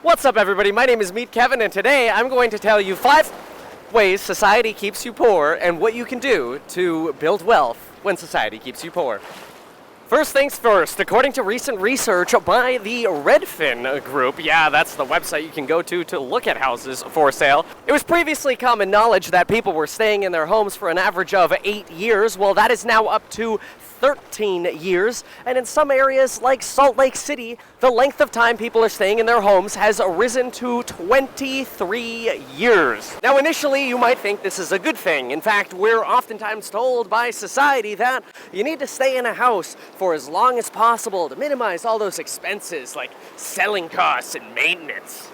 What's up, everybody? My name is Meet Kevin, and today I'm going to tell you 5 ways society keeps you poor and what you can do to build wealth when society keeps you poor. First things first, according to recent research by the Redfin Group, yeah, that's the website you can go to look at houses for sale, it was previously common knowledge that people were staying in their homes for an average of 8 years. Well, that is now up to 13 years, and in some areas like Salt Lake City, the length of time people are staying in their homes has risen to 23 years. Now, initially, you might think this is a good thing. In fact, we're oftentimes told by society that you need to stay in a house for as long as possible to minimize all those expenses like selling costs and maintenance.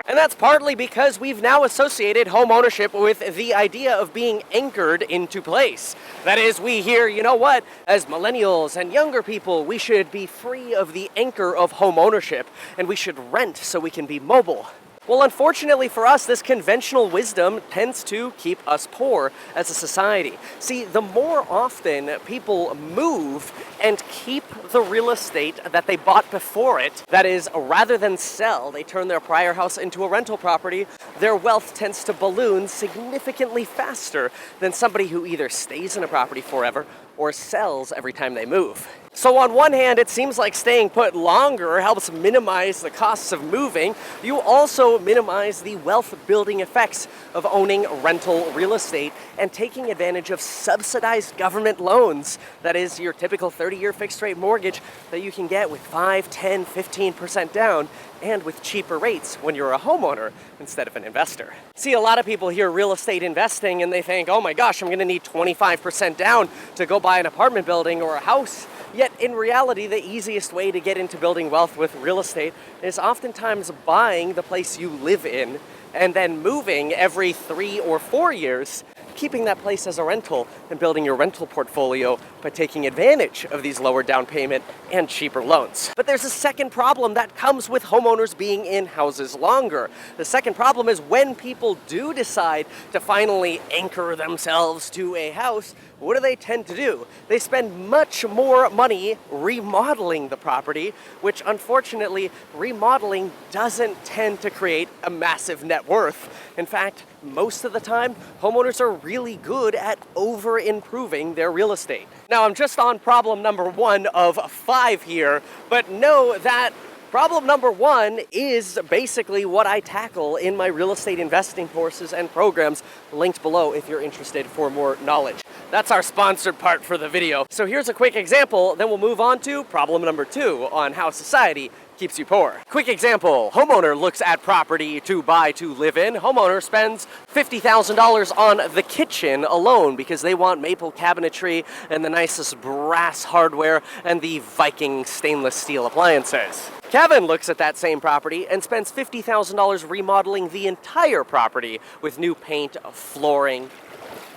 And that's partly because we've now associated home ownership with the idea of being anchored into place. That is, we hear, you know what, as millennials and younger people, we should be free of the anchor of home ownership, and we should rent so we can be mobile. Well, unfortunately for us, this conventional wisdom tends to keep us poor as a society. See, the more often people move and keep the real estate that they bought before it, that is, rather than sell, they turn their prior house into a rental property, their wealth tends to balloon significantly faster than somebody who either stays in a property forever or sells every time they move. So on one hand, it seems like staying put longer helps minimize the costs of moving. You also minimize the wealth-building effects of owning rental real estate and taking advantage of subsidized government loans. That is your typical 30-year fixed-rate mortgage that you can get with 5, 10, 15% down, and with cheaper rates when you're a homeowner instead of an investor. See, a lot of people hear real estate investing and they think, oh my gosh, I'm gonna need 25% down to go buy an apartment building or a house. Yet in reality, the easiest way to get into building wealth with real estate is oftentimes buying the place you live in and then moving every 3 or 4 years, keeping that place as a rental and building your rental portfolio by taking advantage of these lower down payment and cheaper loans. But there's a second problem that comes with homeowners being in houses longer. The second problem is when people do decide to finally anchor themselves to a house, what do they tend to do? They spend much more money remodeling the property, which unfortunately, remodeling doesn't tend to create a massive net worth. In fact, most of the time, homeowners are really good at over-improving their real estate. Now, I'm just on problem number 1 of 5 here, but know that problem number 1 is basically what I tackle in my real estate investing courses and programs, linked below if you're interested for more knowledge. That's our sponsored part for the video. So here's a quick example, then we'll move on to problem number 2 on how society keeps you poor. Quick example, homeowner looks at property to buy to live in. Homeowner spends $50,000 on the kitchen alone because they want maple cabinetry and the nicest brass hardware and the Viking stainless steel appliances. Kevin looks at that same property and spends $50,000 remodeling the entire property with new paint, flooring.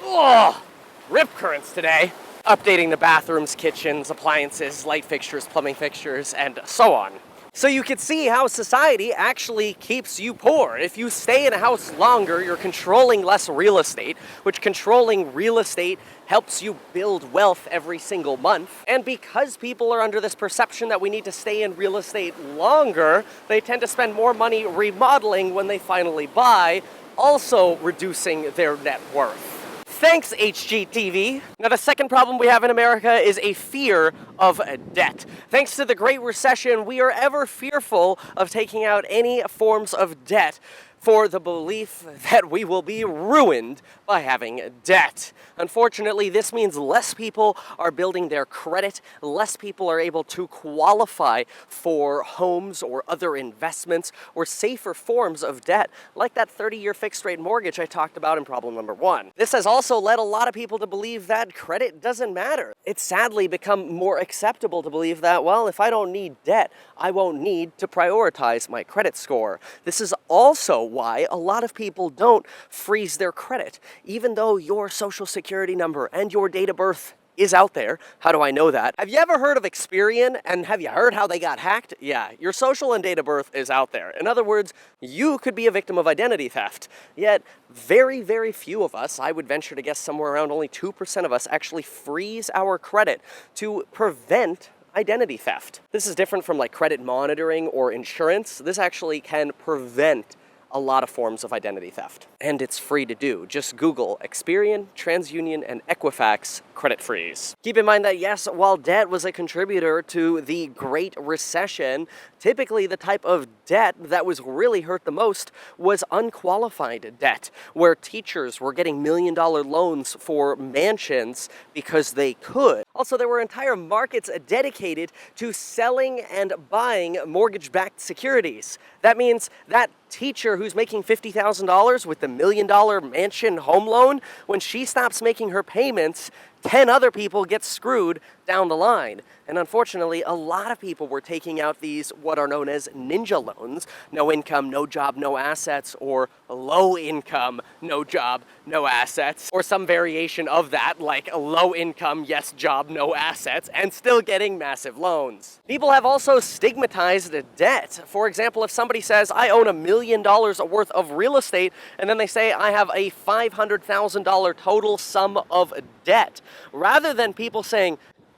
Oh, rip currents today. Updating the bathrooms, kitchens, appliances, light fixtures, plumbing fixtures, and so on. So you can see how society actually keeps you poor. If you stay in a house longer, you're controlling less real estate, which controlling real estate helps you build wealth every single month. And because people are under this perception that we need to stay in real estate longer, they tend to spend more money remodeling when they finally buy, also reducing their net worth. Thanks, HGTV. Now, the second problem we have in America is a fear of debt. Thanks to the Great Recession, we are ever fearful of taking out any forms of debt for the belief that we will be ruined by having debt. Unfortunately, this means less people are building their credit, less people are able to qualify for homes or other investments or safer forms of debt, like that 30-year fixed-rate mortgage I talked about in problem number 1. This has also led a lot of people to believe that credit doesn't matter. It's sadly become more acceptable to believe that, well, if I don't need debt, I won't need to prioritize my credit score. This is also why a lot of people don't freeze their credit, even though your social security number and your date of birth is out there. How do I know that? Have you ever heard of Experian, and have you heard how they got hacked? Yeah, your social and date of birth is out there. In other words, you could be a victim of identity theft. Yet, very, very few of us, I would venture to guess somewhere around only 2% of us, actually freeze our credit to prevent identity theft. This is different from like credit monitoring or insurance. This actually can prevent a lot of forms of identity theft. And it's free to do. Just Google Experian, TransUnion, and Equifax credit freeze. Keep in mind that yes, while debt was a contributor to the Great Recession, typically the type of debt that was really hurt the most was unqualified debt, where teachers were getting million-dollar loans for mansions because they could. Also, there were entire markets dedicated to selling and buying mortgage-backed securities. That means that teacher who's making $50,000 with the million-dollar mansion home loan, when she stops making her payments, 10 other people get screwed down the line. And unfortunately, a lot of people were taking out these what are known as ninja loans, no income, no job, no assets, or low income, no job, no assets, or some variation of that, like low income, yes job, no assets, and still getting massive loans. People have also stigmatized debt. For example, if somebody says, I own $1 million worth of real estate, and then they say, I have a $500,000 total sum of debt, rather than people saying,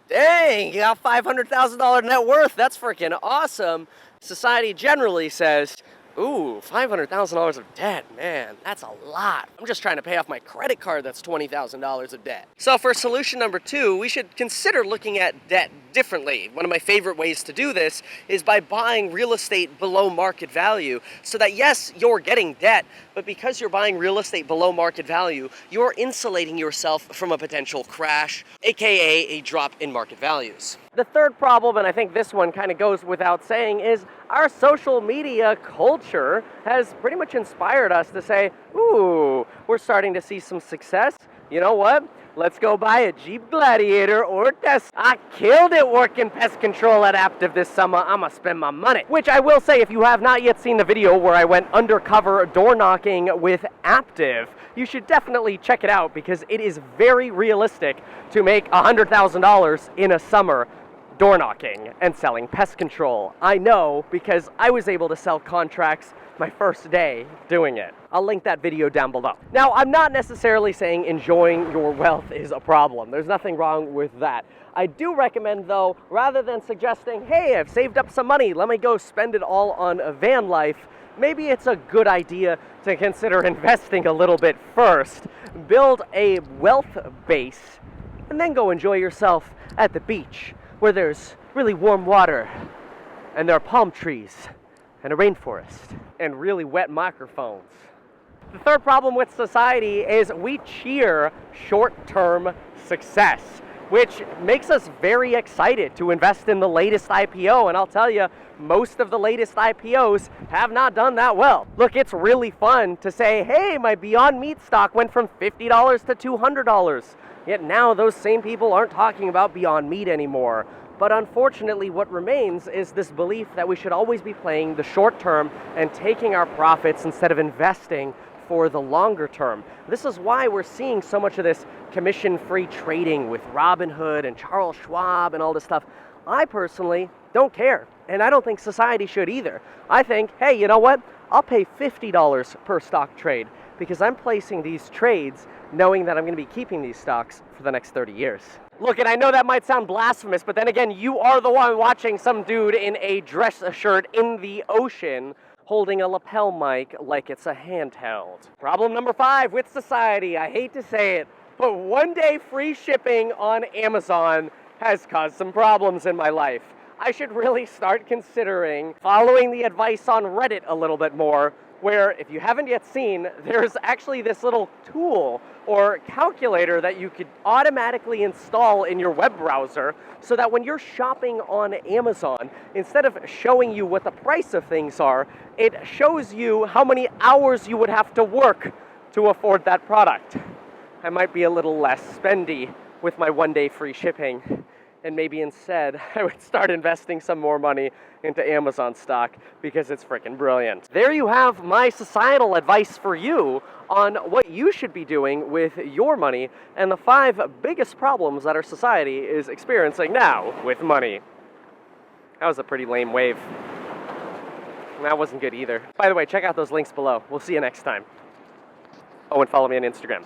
dang, you got $500,000 net worth, that's freaking awesome, society generally says, ooh, $500,000 of debt, man, that's a lot. I'm just trying to pay off my credit card that's $20,000 of debt. So for solution number 2, we should consider looking at debt differently. One of my favorite ways to do this is by buying real estate below market value, so that yes, you're getting debt, but because you're buying real estate below market value, you're insulating yourself from a potential crash, aka a drop in market values. The third problem, and I think this one kind of goes without saying, is our social media culture has pretty much inspired us to say, ooh, we're starting to see some success. You know what? Let's go buy a Jeep Gladiator or Tesla. I killed it working pest control at Aptiv this summer. I'ma spend my money. Which I will say, if you have not yet seen the video where I went undercover door knocking with Aptiv, you should definitely check it out because it is very realistic to make $100,000 in a summer door knocking and selling pest control. I know because I was able to sell contracts my first day doing it. I'll link that video down below. Now, I'm not necessarily saying enjoying your wealth is a problem. There's nothing wrong with that. I do recommend, though, rather than suggesting, hey, I've saved up some money, let me go spend it all on a van life, maybe it's a good idea to consider investing a little bit first, build a wealth base, and then go enjoy yourself at the beach, where there's really warm water, and there are palm trees, and a rainforest, and really wet microphones. The third problem with society is we cheer short-term success, which makes us very excited to invest in the latest IPO, and I'll tell you, most of the latest IPOs have not done that well. Look, it's really fun to say, hey, my Beyond Meat stock went from $50 to $200, yet now those same people aren't talking about Beyond Meat anymore. But unfortunately, what remains is this belief that we should always be playing the short term and taking our profits instead of investing for the longer term. This is why we're seeing so much of this commission-free trading with Robinhood and Charles Schwab and all this stuff. I personally don't care, and I don't think society should either. I think, hey, you know what? I'll pay $50 per stock trade because I'm placing these trades knowing that I'm going to be keeping these stocks for the next 30 years. Look, and I know that might sound blasphemous, but then again, you are the one watching some dude in a dress shirt in the ocean holding a lapel mic like it's a handheld. Problem number 5 with society, I hate to say it, but one day free shipping on Amazon has caused some problems in my life. I should really start considering following the advice on Reddit a little bit more, where if you haven't yet seen, there's actually this little tool or calculator that you could automatically install in your web browser so that when you're shopping on Amazon, instead of showing you what the price of things are, it shows you how many hours you would have to work to afford that product. I might be a little less spendy with my one-day free shipping, and maybe instead I would start investing some more money into Amazon stock because it's freaking brilliant. There you have my societal advice for you on what you should be doing with your money and the 5 biggest problems that our society is experiencing now with money. That was a pretty lame wave. That wasn't good either. By the way, check out those links below. We'll see you next time. Oh, and follow me on Instagram.